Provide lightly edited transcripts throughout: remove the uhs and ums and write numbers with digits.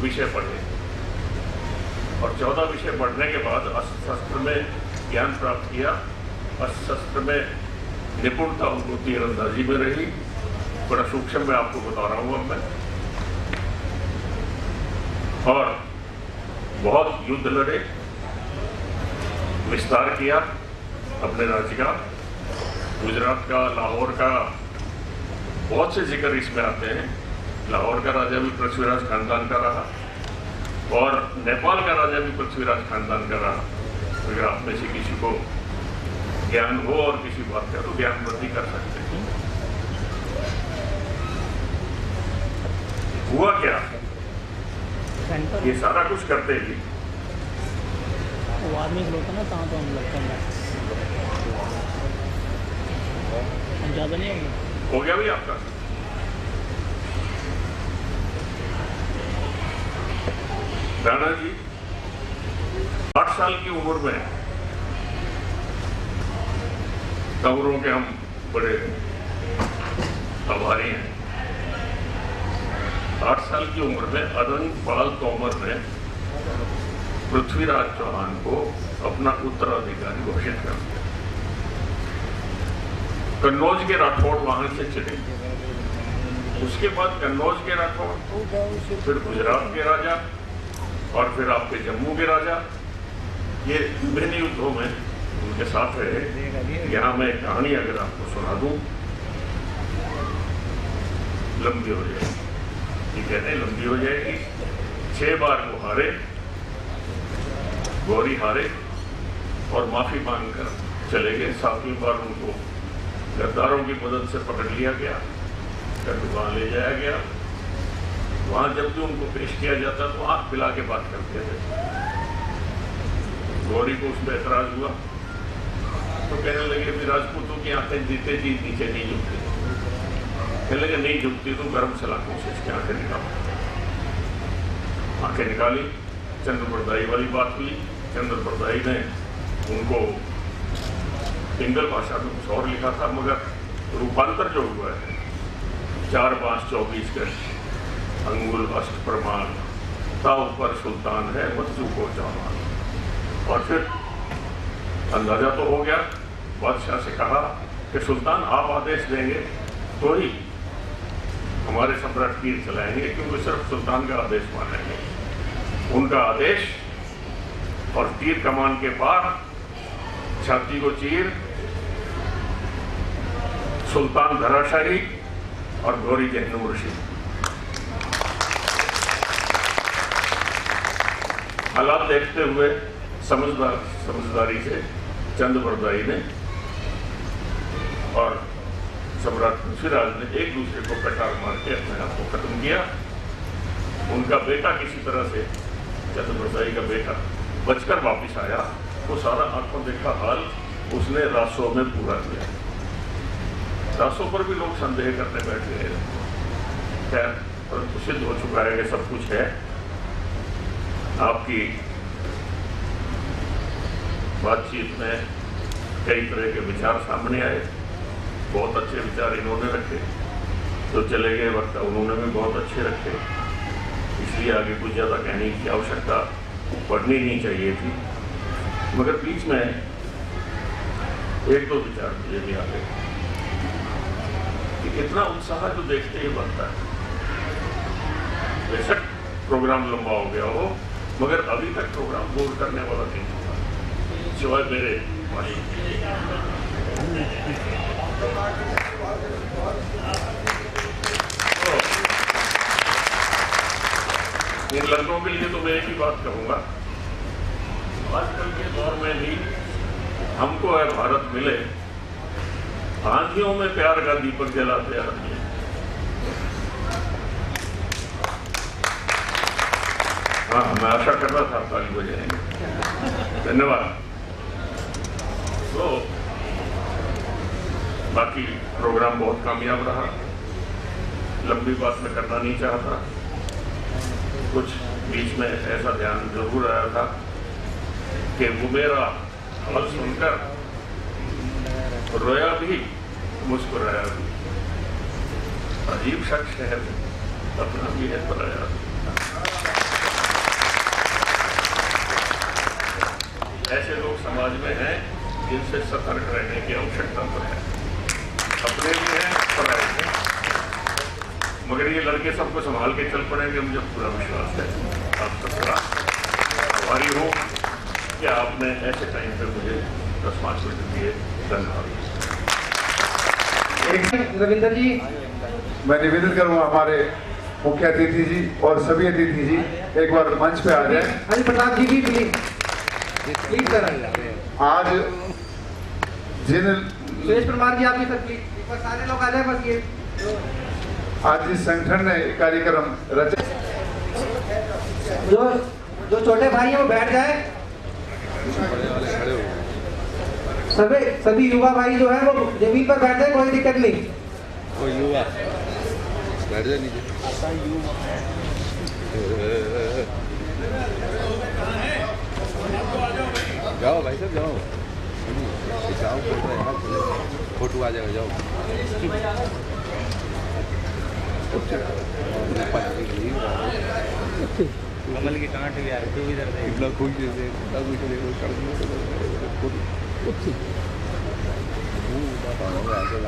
विषय पढ़े और 14 विषय पढ़ने के बाद अस्त्र शस्त्र में ज्ञान प्राप्त किया। अस्त्र शस्त्र में निपुणता उनको तीरंदाजी में रही। बड़ा सूक्ष्म मैं आपको बता रहा हूँ अब मैं। और बहुत युद्ध लड़े, विस्तार किया अपने राज्य का, गुजरात का, लाहौर का, बहुत से जिक्र इसमें आते हैं। लाहौर का राजा भी पृथ्वीराज खानदान का रहा और नेपाल का राजा भी पृथ्वीराज खानदान का रहा। अगर आप में से किसी को ज्ञान हो और किसी बात का तो ज्ञान वृद्धि कर सकते हैं। हुआ क्या, ये सारा कुछ करते ही वो आदमी होता ना कहाँ तो हम लगता है ज़्यादा नहीं हो गया भी आपका। राणा जी 8 साल की उम्र में, कंवरों के हम बड़े आभारी हैं, 8 साल की उम्र में अरंगपाल तोमर ने पृथ्वीराज चौहान को अपना उत्तराधिकारी घोषित कर दिया। कन्नौज के राठौड़ वहां से चले, उसके बाद कन्नौज के राठौड़, फिर गुजरात के राजा और फिर आपके जम्मू के राजा, ये विभिन्न युद्धों में उनके साथ रहे। यहाँ मैं एक कहानी अगर आपको सुना दूं, लंबी हो जाएगी, ये कहते हैं लंबी हो जाएगी। 6 बार वो हारे, गौरी हारे और माफी मांगकर चले गए। 7वीं बार उनको गद्दारों की मदद से पकड़ लिया गया, वहां ले जाया गया। वहां जब भी उनको पेश किया जाता तो आंख पिला के बात करते थे। गौरी को उस पर एतराज हुआ तो कहने लगे भी राजपूतों की आंखें जीते जी नीचे नहीं झुकती। कहने लगे नहीं झुकती तो गर्म सलाखों से इसकी आंखें निकालो। आंखें निकाली, चंद्रप्रदायी वाली बात हुई। चंद्रप्रदायी ने उनको पिंगल भाषा में कुछ और लिखा था, मगर रूपांतर जो हुआ है 4 5 24 के अंगुल अष्ट प्रमाण ताव पर सुल्तान है मत्सू को जवान। और फिर अंदाजा तो हो गया, बादशाह से कहा कि सुल्तान आप आदेश देंगे तो ही हमारे सम्राट तीर चलाएंगे, क्योंकि सिर्फ सुल्तान का आदेश मानेंगे। उनका आदेश और तीर कमान के पार, छाती को चीर, सुल्तान धराशायी और गौरी जहन्नुम ऋषि। हालात देखते हुए समझदारी से चंद्रप्रदायी ने और सम्राट पृथ्वीराज ने एक दूसरे को कटार मार के अपने आप को खत्म किया। उनका बेटा किसी तरह से, चंद्रप्रदायी का बेटा बचकर वापिस आया। वो सारा आंखों देखा हाल उसने रासों में पूरा किया। रासों पर भी लोग संदेह करने बैठ गए, खैर परंतु सिद्ध हो चुका है कि सब कुछ है। आपकी बातचीत में कई तरह के विचार सामने आए, बहुत अच्छे विचार इन्होंने रखे, तो चले गए वक्त उन्होंने भी बहुत अच्छे रखे, इसलिए आगे कुछ ज़्यादा कहने की आवश्यकता पड़नी नहीं चाहिए थी। मगर बीच में 1-2 विचार मुझे भी आ गए कि इतना उत्साह जो देखते ही बनता है। बेशक प्रोग्राम लंबा हो गया हो, मगर अभी तक प्रोग्राम बोर करने वाला नहीं हुआ, सिवाय मेरे भाई। इन लड़कों के लिए तो मैं एक ही बात कहूंगा, आजकल के दौर में भी हमको है भारत मिले, आंधियों में प्यार का दीपक जलाते आदमी। हाँ, मैं आशा कर रहा था ताली बजाएंगे। धन्यवाद। तो बाकी प्रोग्राम बहुत कामयाब रहा, लंबी बात मैं करना नहीं चाहता। कुछ बीच में ऐसा ध्यान जरूर आया था कि वो मेरा हाल सुनकर रोया भी, मुस्कुराया भी। अजीब शख्स है, अपना भी है, पराया भी। जिनसे सतर्क रहने की आवश्यकता तो है, अपने भी हैं पराए हैं, मगर ये लड़के सबको संभाल के चल पड़ेंगे। मुझे पूरा विश्वास है आप सबका आभारी हूँ कि आपने ऐसे टाइम पे मुझे रिस्पॉन्सिबिलिटी दिए। धन्यवाद। रविंदर जी, मैं निवेदन करूंगा हमारे मुख्य अतिथि जी और सभी अतिथि जी एक बार मंच पे आ जाए। अनिल प्रताप जी भी प्लीज सर। आज जिन सुरेश परमार जी आप भी सर प्लीज एक बार सारे लोग आ जाए बस। ये आज जिस संगठन ने कार्यक्रम रचा, जो छोटे भाई हैं वो बैठ जाए। सभी युवा भाई जो है वो जमीन पर बैठ जाए, कोई दिक्कत नहीं। वो युवा बैठ जाए नीचे। जाओ भाई साहब जाओ, जाओ फोटो आ जाएगा, जाओ। कमल की कांट भी आ रही तू इधर देख। इतना खुश जैसे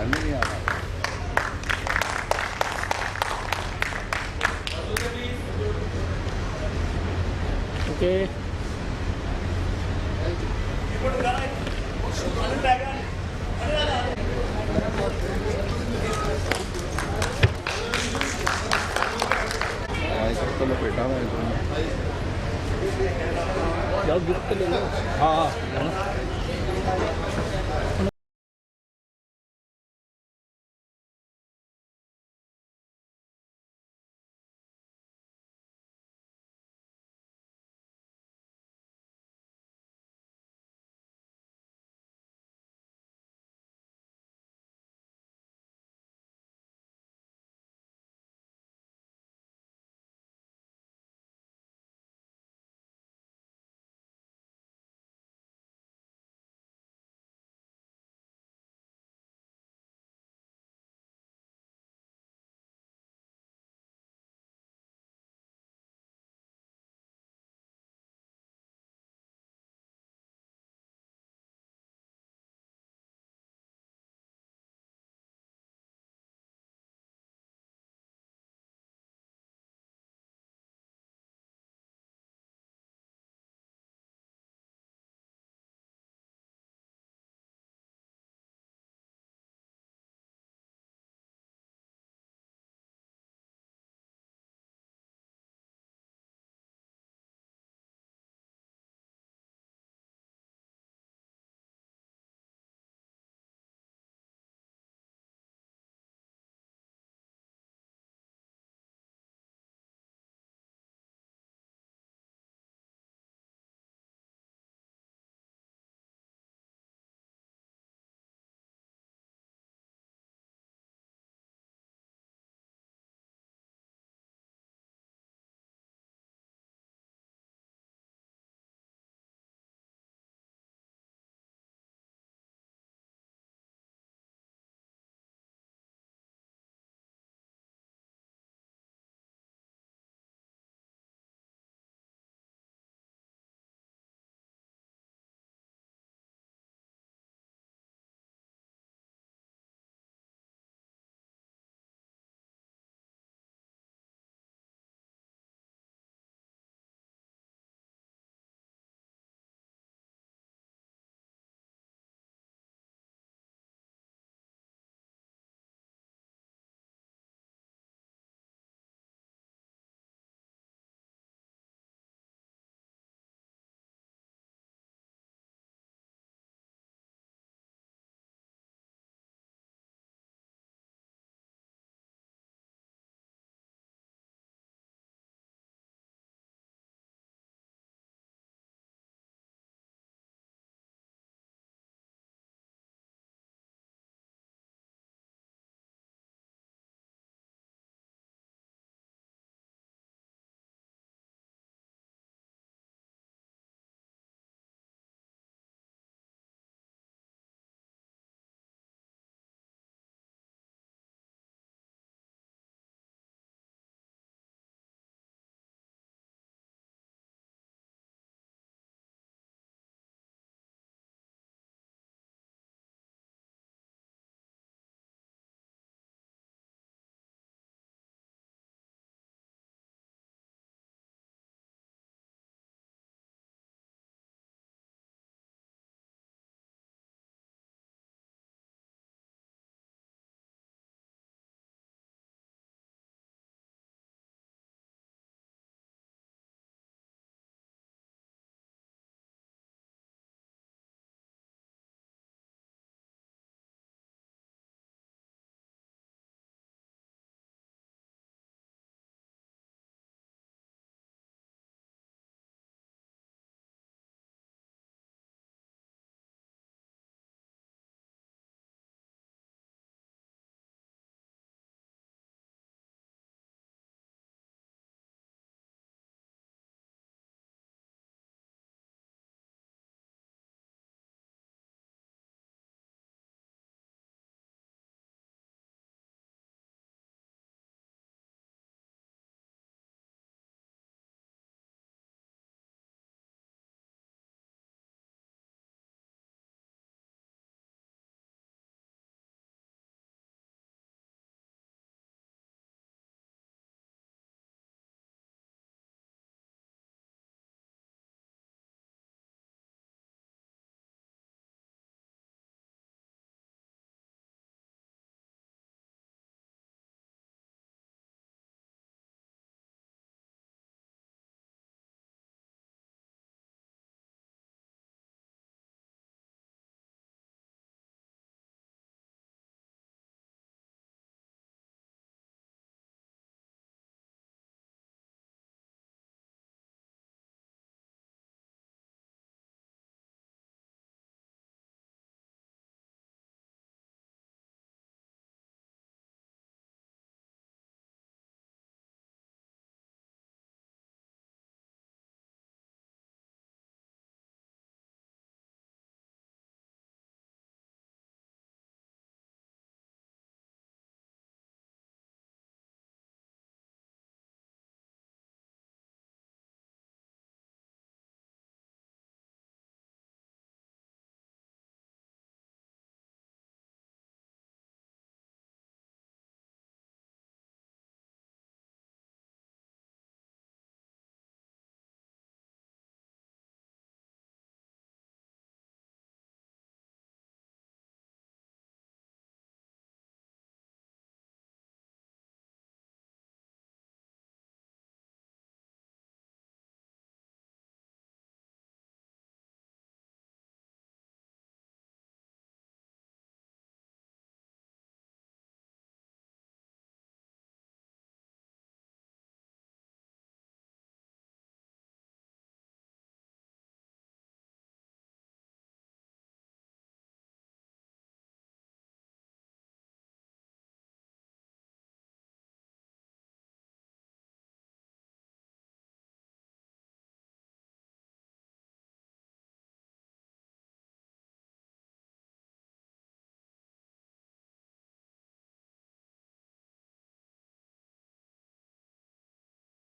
नहीं आ रहा। ओके तो लपेटा हुआ है जाओ गिफ्ट ले लो। हाँ